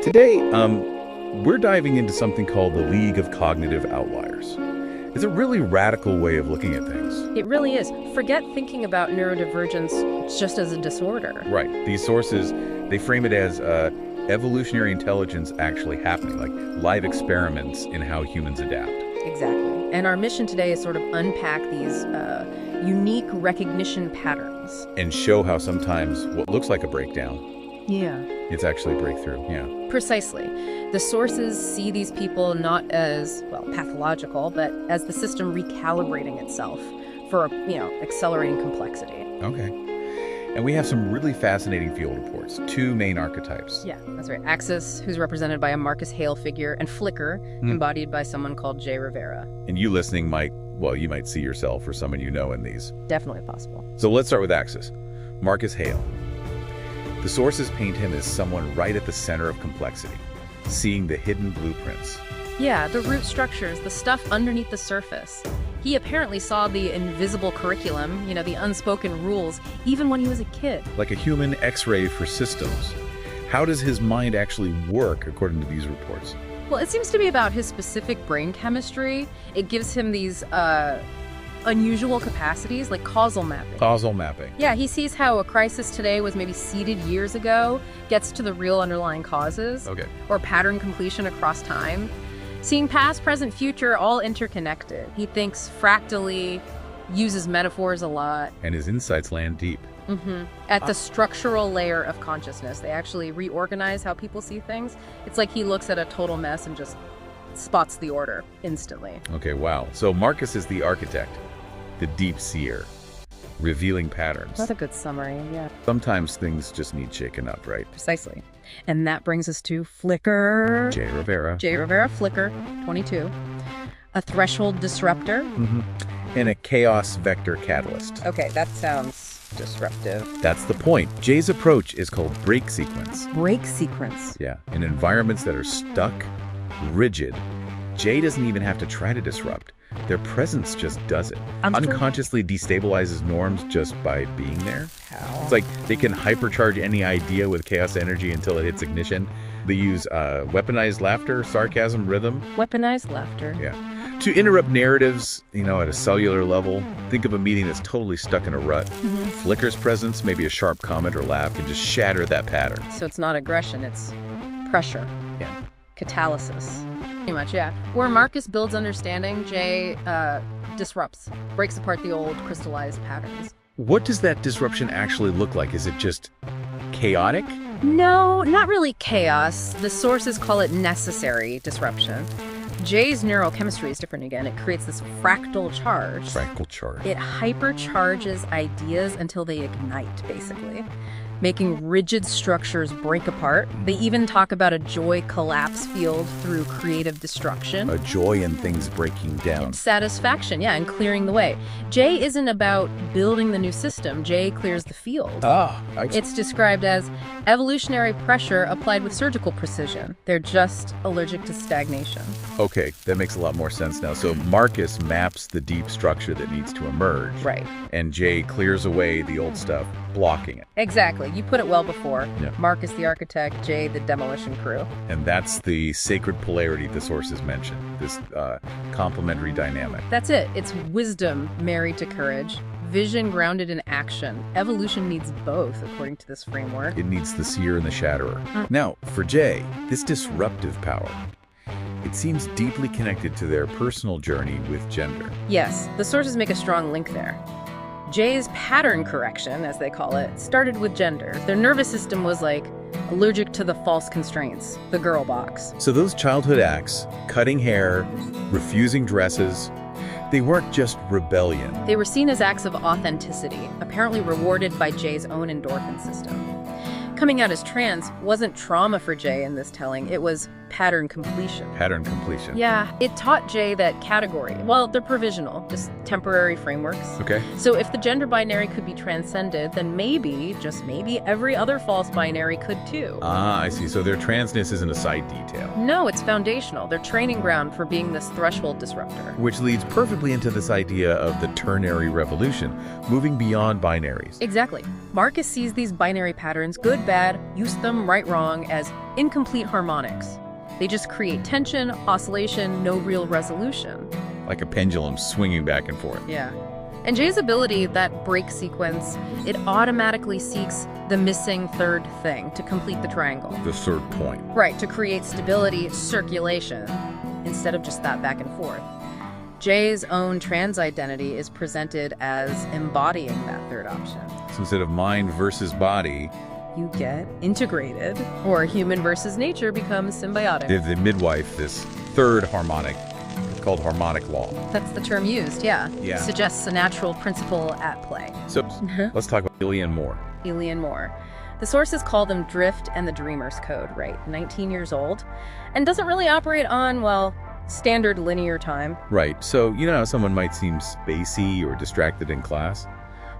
Today, we're diving into something called the League of Cognitive Outliers. It's a really radical way of looking at things. It really is. Forget thinking about neurodivergence just as a disorder. Right. These sources, they frame it as evolutionary intelligence actually happening, like live experiments in how humans adapt. Exactly. And our mission today is sort of unpack these unique recognition patterns. And show how sometimes what looks like a breakdown, Yeah. it's actually a breakthrough, yeah. Precisely. The sources see these people not as, well, pathological, but as the system recalibrating itself for, accelerating complexity. Okay. And we have some really fascinating field reports, two main archetypes. Yeah, that's right. Axis, who's represented by a Marcus Hale figure, and Flicker, embodied by someone called Jay Rivera. And you listening you might see yourself or someone you know in these. Definitely possible. So let's start with Axis. Marcus Hale. The sources paint him as someone right at the center of complexity, seeing the hidden blueprints. Yeah, the root structures, the stuff underneath the surface. He apparently saw the invisible curriculum, the unspoken rules, even when he was a kid. Like a human X-ray for systems. How does his mind actually work, according to these reports? Well, it seems to be about his specific brain chemistry. It gives him these unusual capacities, like causal mapping. Causal mapping. Yeah, he sees how a crisis today was maybe seeded years ago, gets to the real underlying causes, or pattern completion across time. Seeing past, present, future, all interconnected. He thinks fractally, uses metaphors a lot. And his insights land deep. At the structural layer of consciousness. They actually reorganize how people see things. It's like he looks at a total mess and just spots the order instantly. Okay, wow. So Marcus is the architect, the deep seer, revealing patterns. That's a good summary, yeah. Sometimes things just need shaken up, right? Precisely. And that brings us to Flicker. Jay Rivera. Jay Rivera, Flicker, 22. A threshold disruptor. And a chaos vector catalyst. Okay, that sounds disruptive. That's the point. Jay's approach is called break sequence. Break sequence. Yeah, in environments that are stuck, rigid, Jay doesn't even have to try to disrupt. Their presence just does it. Unconsciously destabilizes norms just by being there. How? It's like they can hypercharge any idea with chaos energy until it hits ignition. They use weaponized laughter, sarcasm, rhythm. Weaponized laughter. Yeah. To interrupt narratives, at a cellular level. Think of a meeting that's totally stuck in a rut. Flicker's presence, maybe a sharp comment or laugh, can just shatter that pattern. So it's not aggression, it's pressure. Yeah. Catalysis. Pretty much, yeah. Where Marcus builds understanding, Jay disrupts, breaks apart the old crystallized patterns. What does that disruption actually look like? Is it just chaotic? No, not really chaos. The sources call it necessary disruption. Jay's neurochemistry is different again. It creates this fractal charge. Fractal charge. It hypercharges ideas until they ignite, basically, making rigid structures break apart. They even talk about a joy collapse field through creative destruction. A joy in things breaking down. Satisfaction, yeah, and clearing the way. Jay isn't about building the new system. Jay clears the field. It's described as evolutionary pressure applied with surgical precision. They're just allergic to stagnation. Okay, that makes a lot more sense now. So Marcus maps the deep structure that needs to emerge. Right. And Jay clears away the old stuff, blocking it. Exactly. You put it well before. Yeah. Marcus the architect, Jay the demolition crew. And that's the sacred polarity the sources mentioned, this complementary dynamic. That's it. It's wisdom married to courage, vision grounded in action. Evolution needs both, according to this framework. It needs the seer and the shatterer. Now, for Jay, this disruptive power, it seems deeply connected to their personal journey with gender. Yes, the sources make a strong link there. Jay's pattern correction, as they call it, started with gender. Their nervous system was allergic to the false constraints, the girl box. So those childhood acts, cutting hair, refusing dresses, they weren't just rebellion. They were seen as acts of authenticity, apparently rewarded by Jay's own endorphin system. Coming out as trans wasn't trauma for Jay in this telling, it was pattern completion. Pattern completion. Yeah, it taught Jay that category, well, they're provisional, just temporary frameworks. Okay. So if the gender binary could be transcended, then maybe, just maybe, every other false binary could too. Ah, I see. So their transness isn't a side detail. No, it's foundational. They're training ground for being this threshold disruptor. Which leads perfectly into this idea of the ternary revolution, moving beyond binaries. Exactly. Marcus sees these binary patterns, good, bad, use them, right, wrong, as incomplete harmonics. They just create tension, oscillation, no real resolution. Like a pendulum swinging back and forth. Yeah. And Jay's ability, that break sequence, it automatically seeks the missing third thing to complete the triangle. The third point. Right, to create stability, circulation, instead of just that back and forth. Jay's own trans identity is presented as embodying that third option. So instead of mind versus body, you get integrated, or human versus nature becomes symbiotic. The midwife, this third harmonic, called harmonic law. That's the term used, yeah. Yeah. Suggests a natural principle at play. So let's talk about Elian Moore. Elian Moore. The sources call them Drift and the Dreamer's Code, right? 19 years old, and doesn't really operate on, well, standard linear time. Right. So you know how someone might seem spacey or distracted in class?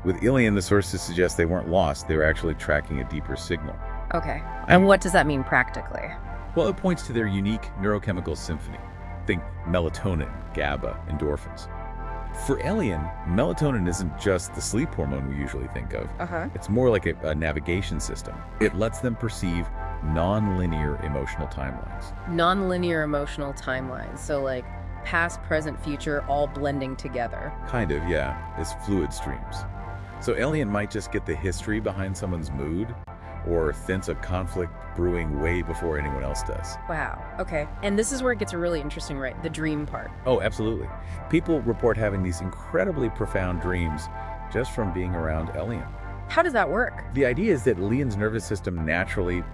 With Elian, the sources suggest they weren't lost. They were actually tracking a deeper signal. Okay. And what does that mean practically? Well, it points to their unique neurochemical symphony. Think melatonin, GABA, endorphins. For Elian, melatonin isn't just the sleep hormone we usually think of. It's more like a navigation system. It lets them perceive non-linear emotional timelines. Non-linear emotional timelines. So like past, present, future, all blending together. Kind of, yeah, as fluid streams. So Elian might just get the history behind someone's mood, or sense a conflict brewing way before anyone else does. Wow, okay. And this is where it gets really interesting, right? The dream part. Oh, absolutely. People report having these incredibly profound dreams just from being around Elian. How does that work? The idea is that Elian's nervous system naturally,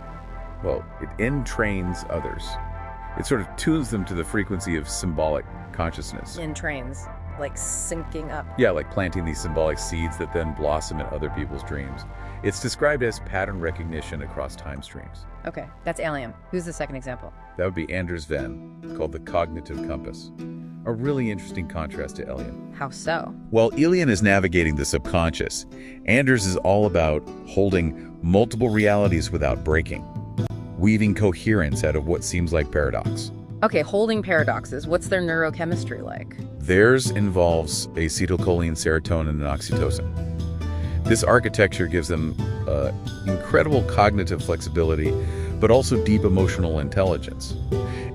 well, it entrains others. It sort of tunes them to the frequency of symbolic consciousness. Entrains, like syncing up. Yeah, like planting these symbolic seeds that then blossom in other people's dreams. It's described as pattern recognition across time streams. Okay, that's Alien. Who's the second example? That would be Anders Venn, called the cognitive compass. A really interesting contrast to Elian. How so? While Elian is navigating the subconscious, Anders is all about holding multiple realities without breaking, weaving coherence out of what seems like paradox. Okay, holding paradoxes. What's their neurochemistry like? Theirs involves acetylcholine, serotonin, and oxytocin. This architecture gives them incredible cognitive flexibility, but also deep emotional intelligence.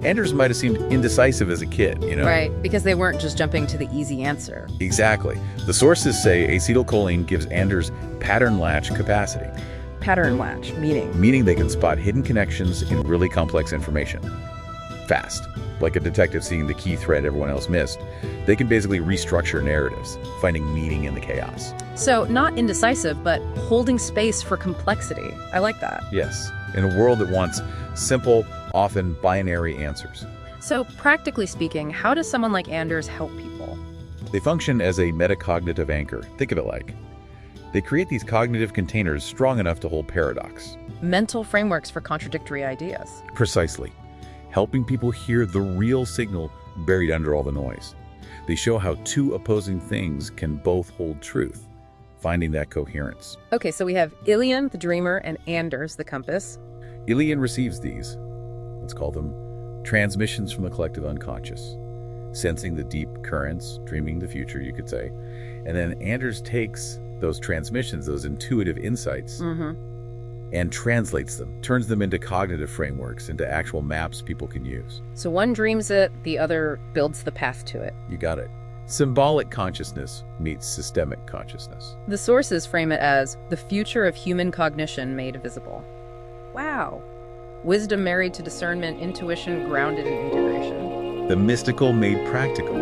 Anders might have seemed indecisive as a kid, you know? Right, because they weren't just jumping to the easy answer. Exactly. The sources say acetylcholine gives Anders pattern latch capacity. Pattern latch, meaning? Meaning they can spot hidden connections in really complex information. Fast. Like a detective seeing the key thread everyone else missed. They can basically restructure narratives, finding meaning in the chaos. So, not indecisive, but holding space for complexity. I like that. Yes, in a world that wants simple, often binary answers. So, practically speaking, how does someone like Anders help people? They function as a metacognitive anchor. Think of it like they create these cognitive containers strong enough to hold paradox. Mental frameworks for contradictory ideas. Precisely. Helping people hear the real signal buried under all the noise. They show how two opposing things can both hold truth, finding that coherence. Okay, so we have Elian, the dreamer, and Anders, the compass. Elian receives these, let's call them transmissions from the collective unconscious, sensing the deep currents, dreaming the future, you could say. And then Anders takes those transmissions, those intuitive insights, and translates them, turns them into cognitive frameworks, into actual maps people can use. So one dreams it, the other builds the path to it. You got it. Symbolic consciousness meets systemic consciousness. The sources frame it as the future of human cognition made visible. Wow. Wisdom married to discernment, intuition grounded in integration. The mystical made practical.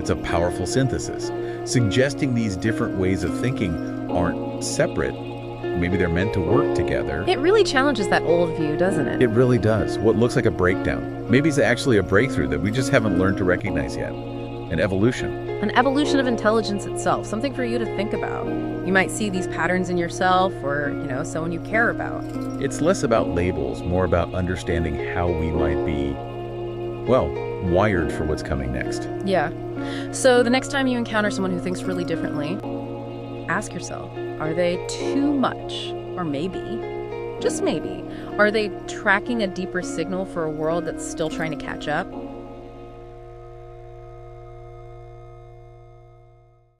It's a powerful synthesis, suggesting these different ways of thinking aren't separate. Maybe they're meant to work together. It really challenges that old view, doesn't it? It really does. What looks like a breakdown. Maybe it's actually a breakthrough that we just haven't learned to recognize yet. An evolution. An evolution of intelligence itself, something for you to think about. You might see these patterns in yourself or, someone you care about. It's less about labels, more about understanding how we might be, well, wired for what's coming next. Yeah. So the next time you encounter someone who thinks really differently, ask yourself, are they too much? Or maybe, just maybe, are they tracking a deeper signal for a world that's still trying to catch up?